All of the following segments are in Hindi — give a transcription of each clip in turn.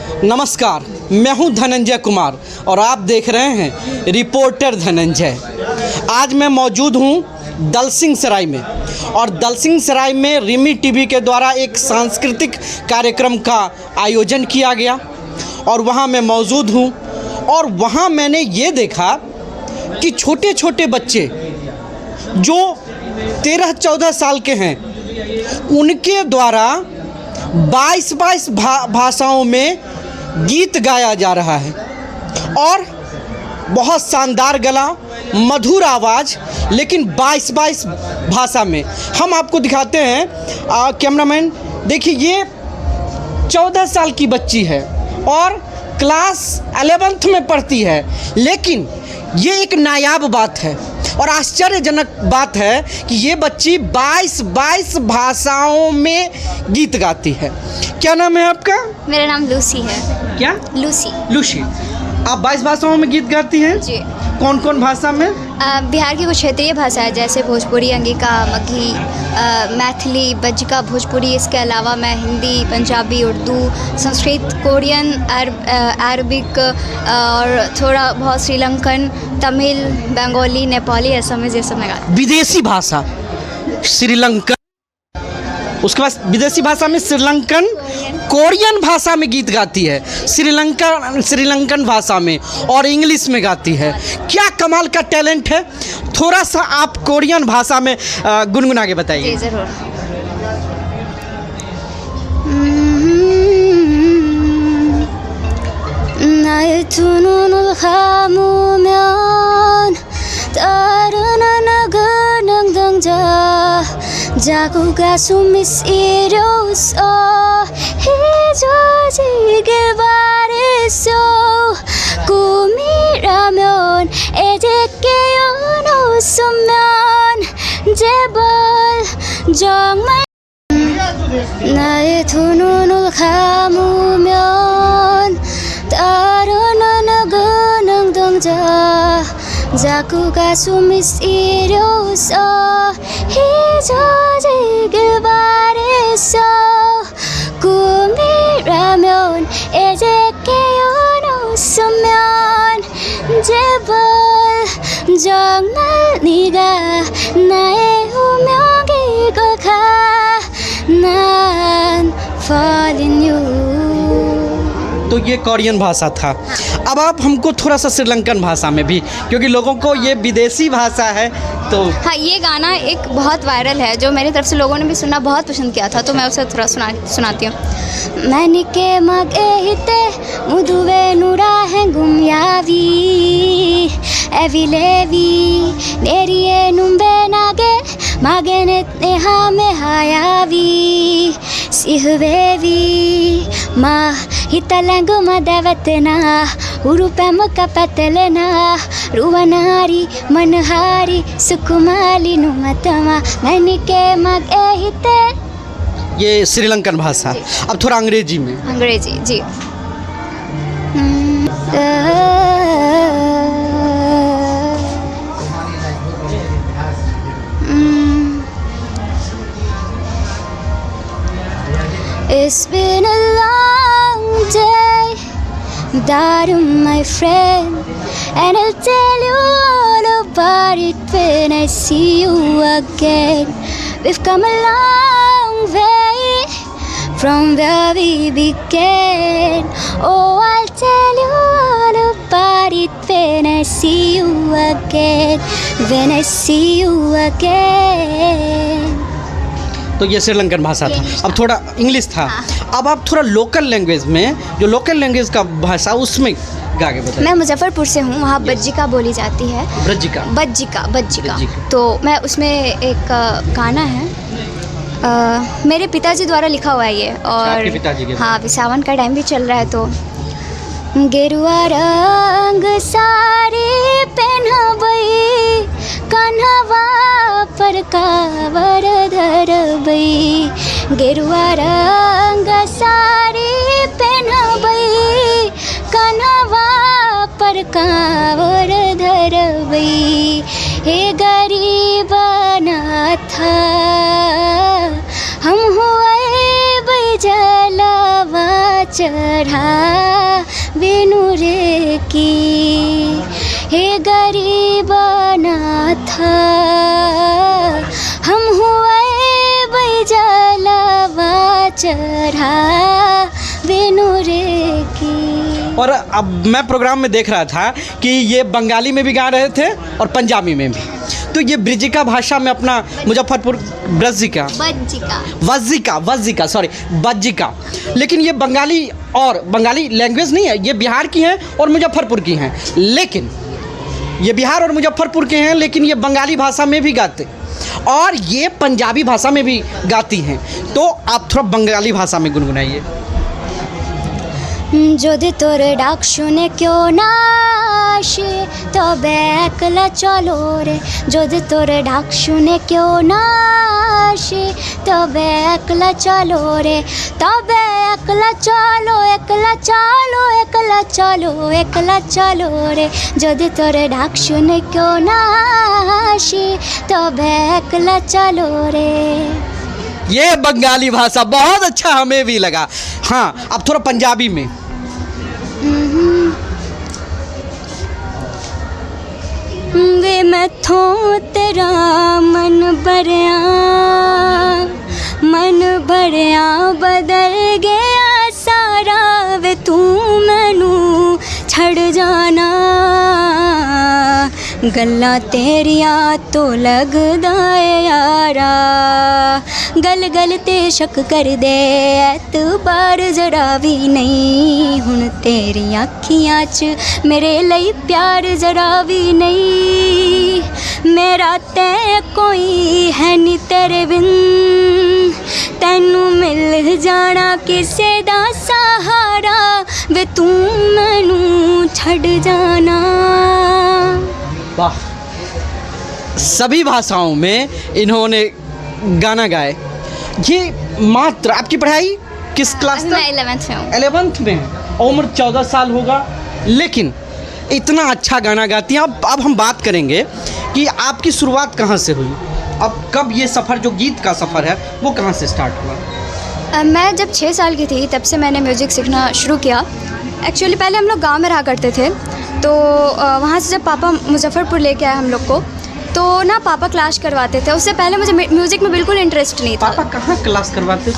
नमस्कार, मैं हूं धनंजय कुमार और आप देख रहे हैं रिपोर्टर धनंजय। आज मैं मौजूद हूं दलसिंह सराय में और दलसिंह सराय में रिमी टीवी के द्वारा एक सांस्कृतिक कार्यक्रम का आयोजन किया गया और वहां मैं मौजूद हूं और वहां मैंने ये देखा कि छोटे छोटे बच्चे जो 13-14 साल के हैं उनके द्वारा 22 भाषाओं में गीत गाया जा रहा है और बहुत शानदार गला, मधुर आवाज़, लेकिन 22 भाषा में। हम आपको दिखाते हैं, कैमरामैन देखिए, ये 14 साल की बच्ची है और क्लास 11th में पढ़ती है, लेकिन ये एक नायाब बात है और आश्चर्यजनक बात है कि ये बच्ची 22 भाषाओं में गीत गाती है। क्या नाम है आपका? मेरा नाम लूसी है। क्या? लूसी। आप 22 भाषाओं में गीत गाती हैं? जी। कौन कौन भाषा में? बिहार की कुछ क्षेत्रीय भाषाएं जैसे भोजपुरी, अंगिका, मगही, मैथिली, बज्जिका, भोजपुरी। इसके अलावा मैं हिंदी, पंजाबी, उर्दू, संस्कृत, कोरियन, अरबिक और थोड़ा बहुत श्रीलंकन, तमिल, बंगाली, नेपाली, असमीज, ये सब मैं गाती हूँ। विदेशी भाषा श्रीलंकन, उसके बाद विदेशी भाषा में श्रीलंकन, कोरियन भाषा में गीत गाती है, श्रीलंकन भाषा में और इंग्लिश में गाती है। क्या कमाल का टैलेंट है। थोड़ा सा आप कोरियन भाषा में गुनगुना के बताइए। जी ज़रूर। Jaguga sumis iros hijoji bareso kumiramyon edekeyono sumyon jebal jongman nae thununul khamumyon taronan gunung dongja Jaguga sumis iros hijoji bareso kumiramyon edekeyono sumyon jebal jongmal niga nae umyogi golka nan fall in you। तो ये कोरियन भाषा था। अब आप हमको थोड़ा सा श्रीलंकन भाषा में भी, क्योंकि लोगों को ये विदेशी भाषा है तो। हाँ, ये गाना एक बहुत वायरल है जो मेरी तरफ से लोगों ने भी सुना, बहुत पसंद किया था, तो मैं उसे थोड़ा सुनाती हूँ। मैंने के मगे हिते मुदुवे नुरा है गुमयावी एविलेवी नेरिए नुम्बे नागे मागे नेहा में हायावी सिहवेवी मा हितलंगु मदवतना उरुपम कपतलना रुवनारी मनहारी सुकुमाली नुमतमा मैंने के मगे हिते। ये श्रीलंकन भाषा। अब थोड़ा अंग्रेजी में। अंग्रेजी जी। It's been a long day without you, my friend, and I'll tell you all about it when I see you again. We've come a long way from where we began. Oh, I'll tell you all about it when I see you again, when I see you again. तो ये श्रीलंकन भाषा था। अब थोड़ा इंग्लिश था। अब आप थोड़ा लोकल लैंग्वेज में, जो लोकल लैंग्वेज का भाषा, उसमें गा के बताइए। मैं मुजफ्फरपुर से हूँ, वहाँ बज्जिका बोली जाती है। बज्जिका। तो मैं उसमें एक गाना है, मेरे पिताजी द्वारा लिखा हुआ है ये, और पिताजी के। हाँ, अभी सावन का टाइम भी चल रहा है, तो गेरुआ रंग साड़ी पहनबई कन्हवा पर कावर धरबई, गेरुआ रंग साड़ी पहनबई कन्हवा पर कावर धरबई। हे गरीब नाथ हम हुए जलवा चढ़ा बेनूरे की, हे गरीब नाथ हम हुए बैजलवा चढ़ा बेनूरे की। और अब मैं प्रोग्राम में देख रहा था कि ये बंगाली में भी गा रहे थे और पंजाबी में भी। तो ये ब्रिजिका भाषा में अपना मुजफ्फरपुर ब्रजिका बज्जिका, लेकिन ये बंगाली और बंगाली लैंग्वेज नहीं है, ये बिहार की हैं और मुजफ्फरपुर की हैं, लेकिन ये बिहार और मुजफ्फरपुर के हैं, लेकिन ये बंगाली भाषा में भी गाते और ये पंजाबी भाषा में भी गाती हैं। तो आप थोड़ा बंगाली भाषा में गुनगुनाइए। যদি তোর ডাক শুনে কেউ না আসে তবে একলা চলো রে, যদি তোর ডাক শুনে কেউ না আসে তবে একলা চলো রে, তবে একলা চলো একলা চলো একলা চলো একলা চলো রে, যদি তোর ডাক শুনে কেউ না আসে তবে একলা চলো রে। ये बंगाली भाषा बहुत अच्छा हमें भी लगा। हाँ, अब थोड़ा पंजाबी में। वे मैथों तेरा मन भरिया बदल गया सारा, वे तू मैनू छड़ जाना, गल्लां तेरियां तो लगदा ए यारा, गल गल ते शक कर दे एतबार जरा भी नहीं, हुण तेरियां अखियां च मेरे लई प्यार जरा भी नहीं, मेरा ते कोई है नी तेरे बिन, तैनू मिल जाना किसे दा सहारा, वे तू मैनू छड़ जाना। वाह, सभी भाषाओं में इन्होंने गाना गाए। ये मात्र आपकी पढ़ाई किस क्लास तक? मैं 11th में हूँ। 11th में है, उम्र 14 साल होगा, लेकिन इतना अच्छा गाना गाती हैं। अब हम बात करेंगे कि आपकी शुरुआत कहाँ से हुई, अब कब ये सफ़र, जो गीत का सफ़र है, वो कहाँ से स्टार्ट हुआ? मैं जब 6 साल की थी तब से मैंने म्यूज़िक सीखना शुरू किया। एक्चुअली पहले हम लोग गांव में रहा करते थे, तो वहाँ से जब पापा मुजफ्फरपुर लेके आए हम लोग को, तो ना पापा क्लास करवाते थे। उससे पहले मुझे म्यूज़िक में बिल्कुल इंटरेस्ट नहीं था। पापा कहाँ क्लास करवाते थे?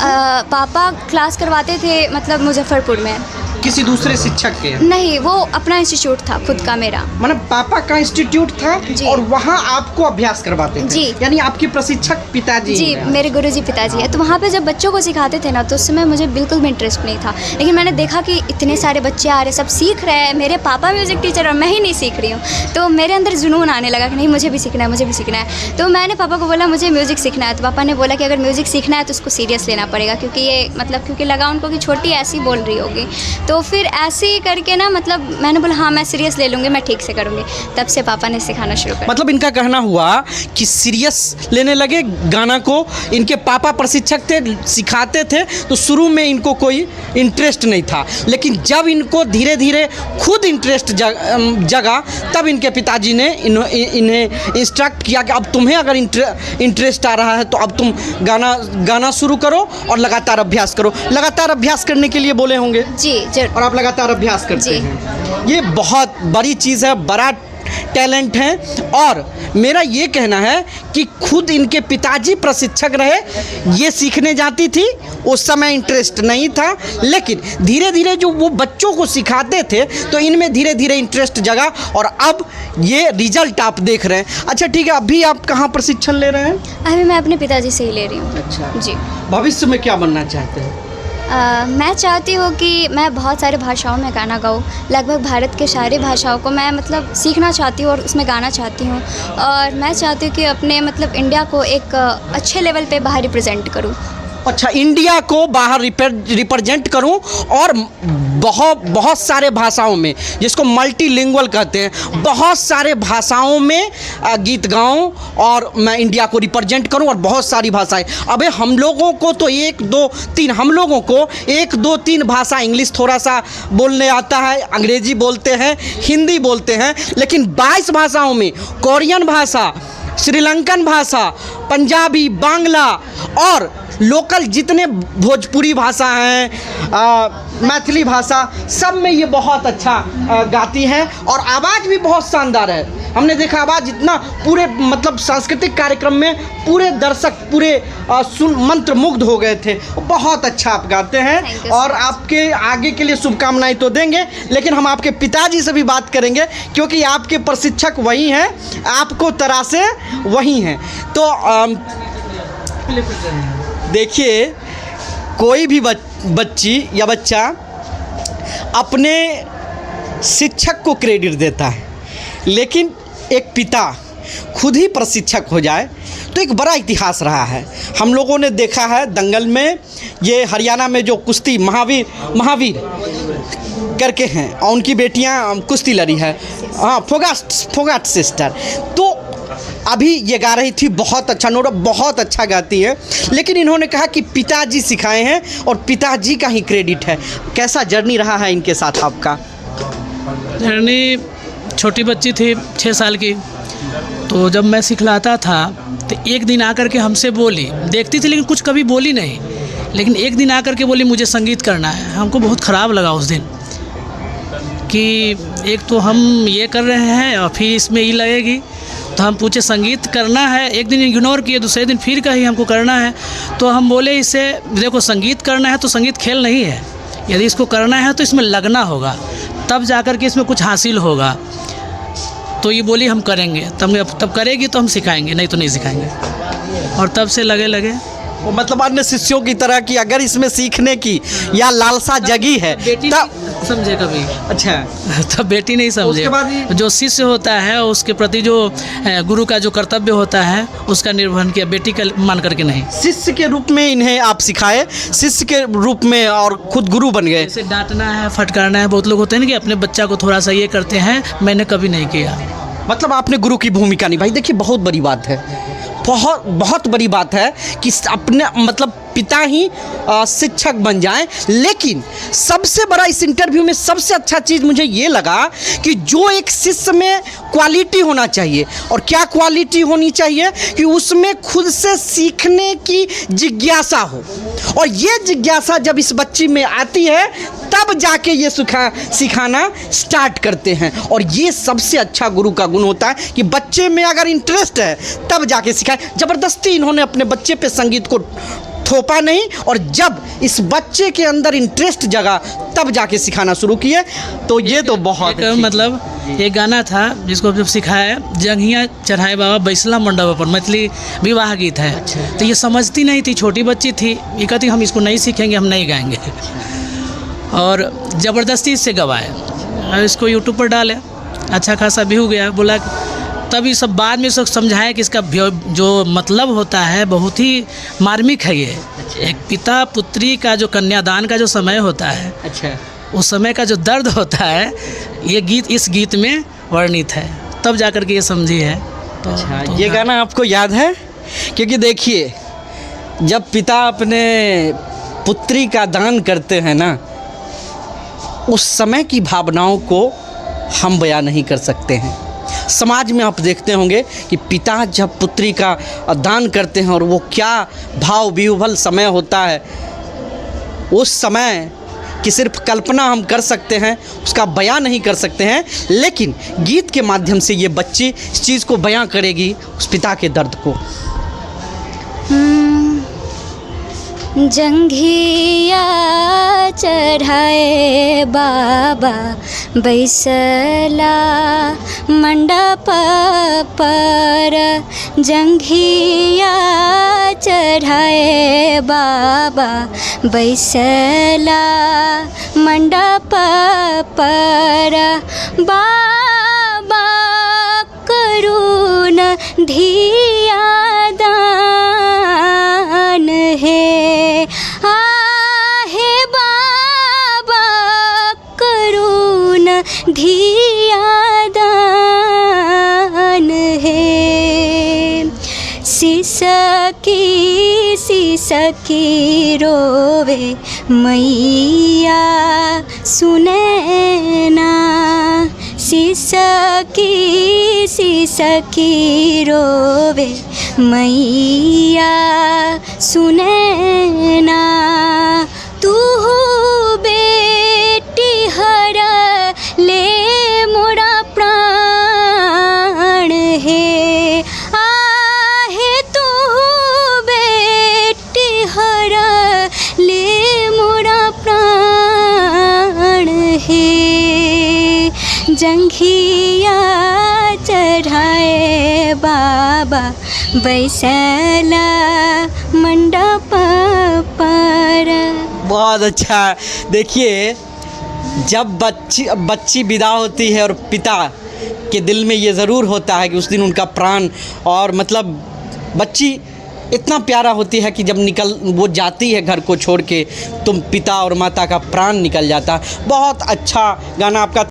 पापा क्लास करवाते थे मतलब मुजफ्फरपुर में। किसी दूसरे शिक्षक के? नहीं, वो अपना इंस्टीट्यूट था खुद का मेरा। मतलब पापा का इंस्टीट्यूट था और वहाँ आपको अभ्यास करवाते थे? जी। यानी आपके प्रशिक्षक पिताजी? जी, मेरे गुरुजी पिताजी है। तो वहाँ पे जब बच्चों को सिखाते थे ना, तो उस समय मुझे बिल्कुल भी इंटरेस्ट नहीं था, लेकिन मैंने देखा कि इतने सारे बच्चे आ रहे, सब सीख रहे हैं, मेरे पापा म्यूज़िक टीचर और मैं ही नहीं सीख रही हूँ, तो मेरे अंदर जुनून आने लगा कि नहीं, मुझे भी सीखना है, मुझे भी सीखना है। तो मैंने पापा को बोला मुझे म्यूज़िक सीखना है, तो पापा ने बोला कि अगर म्यूज़िक सीखना है तो उसको सीरियस लेना पड़ेगा, क्योंकि ये मतलब क्योंकि लगा उनको कि छोटी ऐसी बोल रही होगी। तो फिर ऐसे ही करके ना, मतलब मैंने बोला हाँ मैं सीरियस ले लूँगी, मैं ठीक से करूँगी। तब से पापा ने सिखाना शुरू कर। मतलब इनका कहना हुआ कि सीरियस लेने लगे गाना को। इनके पापा प्रशिक्षक थे, सिखाते थे, तो शुरू में इनको कोई इंटरेस्ट नहीं था, लेकिन जब इनको धीरे धीरे खुद इंटरेस्ट जगा, तब इनके पिताजी ने इन्हें इंस्ट्रक्ट किया कि अब तुम्हें अगर इंटरेस्ट आ रहा है तो अब तुम गाना शुरू करो और लगातार अभ्यास करो। लगातार अभ्यास करने के लिए बोले होंगे? जी जरूर। और आप लगातार अभ्यास करते हैं। ये बहुत बड़ी चीज़ है, बड़ा टैलेंट है। और मेरा ये कहना है कि खुद इनके पिताजी प्रशिक्षक रहे, ये सीखने जाती थी, उस समय इंटरेस्ट नहीं था, लेकिन धीरे धीरे जो वो बच्चों को सिखाते थे तो इनमें धीरे धीरे इंटरेस्ट जगा और अब ये रिजल्ट आप देख रहे हैं। अच्छा ठीक है, अभी आप कहाँ प्रशिक्षण ले रहे हैं? अभी मैं अपने पिताजी से ही ले रही हूँ। अच्छा जी। भविष्य में क्या बनना चाहते हैं? मैं चाहती हूँ कि मैं बहुत सारे भाषाओं में गाना गाऊँ, लगभग भारत के सारी भाषाओं को मैं मतलब सीखना चाहती हूँ और उसमें गाना चाहती हूँ। और मैं चाहती हूँ कि अपने मतलब इंडिया को एक अच्छे लेवल पे बाहर रिप्रेजेंट करूँ। अच्छा, इंडिया को बाहर रिप्रेजेंट करूं और बहुत सारे भाषाओं में, जिसको मल्टीलिंगुअल कहते हैं, बहुत सारे भाषाओं में गीत गाऊं और मैं इंडिया को रिप्रेजेंट करूं और बहुत सारी भाषाएं। अबे हम लोगों को तो 1 2 3 हम लोगों को 1 2 3 भाषा, इंग्लिश थोड़ा सा बोलने आता है, अंग्रेजी बोलते हैं, हिंदी बोलते हैं, लेकिन 22 भाषाओं में कोरियन भाषा, श्रीलंकन भाषा, पंजाबी, बांग्ला और लोकल जितने भोजपुरी भाषा हैं, मैथिली भाषा, सब में ये बहुत अच्छा गाती हैं और आवाज़ भी बहुत शानदार है। हमने देखा आवाज़ इतना पूरे मतलब सांस्कृतिक कार्यक्रम में पूरे दर्शक पूरे सुन मंत्रमुग्ध हो गए थे। बहुत अच्छा आप गाते हैं और आपके आगे के लिए शुभकामनाएं तो देंगे, लेकिन हम आपके पिताजी से भी बात करेंगे क्योंकि आपके प्रशिक्षक वही हैं, आपको तरासे वही हैं। तो देखिए, कोई भी बच्ची या बच्चा अपने शिक्षक को क्रेडिट देता है, लेकिन एक पिता खुद ही प्रशिक्षक हो जाए तो एक बड़ा इतिहास रहा है। हम लोगों ने देखा है दंगल में, ये हरियाणा में जो कुश्ती महावीर करके हैं और उनकी बेटियां कुश्ती लड़ी है, हाँ, फोगाट सिस्टर। तो अभी ये गा रही थी, बहुत अच्छा नोरा, बहुत अच्छा गाती है, लेकिन इन्होंने कहा कि पिताजी सिखाए हैं और पिताजी का ही क्रेडिट है। कैसा जर्नी रहा है इनके साथ आपका? जर्नी, छोटी बच्ची थी 6 साल की, तो जब मैं सिखलाता था तो एक दिन आकर के हमसे बोली, देखती थी लेकिन कुछ कभी बोली नहीं, लेकिन एक दिन आकर के बोली मुझे संगीत करना है। हमको बहुत ख़राब लगा उस दिन कि एक तो हम ये कर रहे हैं और फिर इसमें ये लगेगी। तो हम पूछे संगीत करना है, एक दिन इग्नोर किए, दूसरे दिन फिर कही हमको करना है। तो हम बोले इसे देखो, संगीत करना है तो संगीत खेल नहीं है, यदि इसको करना है तो इसमें लगना होगा, तब जाकर के इसमें कुछ हासिल होगा। तो ये बोली हम करेंगे, तब करेगी तो हम सिखाएंगे, नहीं तो नहीं सिखाएंगे। और तब से लगे वो मतलब अन्य शिष्यों की तरह कि अगर इसमें सीखने की या लालसा जगी है तब समझे कभी। अच्छा, तब बेटी नहीं समझे। जो शिष्य होता है उसके प्रति जो गुरु का जो कर्तव्य होता है उसका निर्वहन किया, बेटी का मान करके नहीं। शिष्य के रूप में इन्हें आप सिखाए, शिष्य के रूप में, और खुद गुरु बन गए। जैसे डांटना है, फटकारना है, बहुत लोग होते हैं ना कि अपने बच्चा को थोड़ा सा ये करते हैं, मैंने कभी नहीं किया। मतलब आपने गुरु की भूमिका निभाई। देखिए, बहुत बड़ी बात है, बहुत बड़ी बात है कि अपने मतलब पिता ही शिक्षक बन जाएं। लेकिन सबसे बड़ा इस इंटरव्यू में सबसे अच्छा चीज़ मुझे ये लगा कि जो एक शिष्य में क्वालिटी होना चाहिए, और क्या क्वालिटी होनी चाहिए कि उसमें खुद से सीखने की जिज्ञासा हो, और ये जिज्ञासा जब इस बच्ची में आती है तब जाके ये सिखाना स्टार्ट करते हैं। और ये सबसे अच्छा गुरु का गुण होता है कि बच्चे में अगर इंटरेस्ट है तब जाके सिखाए। ज़बरदस्ती इन्होंने अपने बच्चे पे संगीत को थोपा नहीं, और जब इस बच्चे के अंदर इंटरेस्ट जगा तब जाके सिखाना शुरू किए। तो ये तो बहुत मतलब एक गाना था जिसको जब सिखाया, जंघिया चढ़ाए बाबा बैसला मंडप पर, मैथिली विवाह गीत है। तो ये समझती नहीं थी, छोटी बच्ची थी, ये कहती हम इसको नहीं सीखेंगे, हम नहीं गाएंगे, और ज़बरदस्ती इससे गवाए। इसको यूट्यूब पर डाले, अच्छा खासा व्यू गया। बोला तभी सब बाद में सब समझाया कि इसका जो मतलब होता है बहुत ही मार्मिक है। ये एक पिता पुत्री का जो कन्यादान का जो समय होता है, अच्छा, उस समय का जो दर्द होता है, ये गीत इस गीत में वर्णित है, तब जाकर के ये समझी है। तो ये गाना आपको याद है? क्योंकि देखिए, जब पिता अपने पुत्री का दान करते हैं ना, उस समय की भावनाओं को हम बयां नहीं कर सकते हैं। समाज में आप देखते होंगे कि पिता जब पुत्री का दान करते हैं और वो क्या भाव विह्वल समय होता है, उस समय की सिर्फ कल्पना हम कर सकते हैं, उसका बयां नहीं कर सकते हैं। लेकिन गीत के माध्यम से ये बच्ची इस चीज़ को बयां करेगी, उस पिता के दर्द को। जंघिया चढ़ाए बाबा बैसला मंडप पर, जंघिया चढ़ाए बाबा बैसला मंडप पर, बाबा करुण धिया दान है, आहे बाबा करुण धिया दान है। सिसकी रोवे मैया सुने ना, सिसकी रोवे मैया सुने ना तू बेटी हर ले मोरा प्राण है आहे तू बेटी हर ले मोरा प्राण है जंघिया चढ़ाए बाबा बैसला मंडप पर। बहुत अच्छा। देखिए, जब बच्ची विदा होती है और पिता के दिल में ये ज़रूर होता है कि उस दिन उनका प्राण, और मतलब बच्ची इतना प्यारा होती है कि जब वो जाती है घर को छोड़ के, तो पिता और माता का प्राण निकल जाता है। बहुत अच्छा गाना आपका।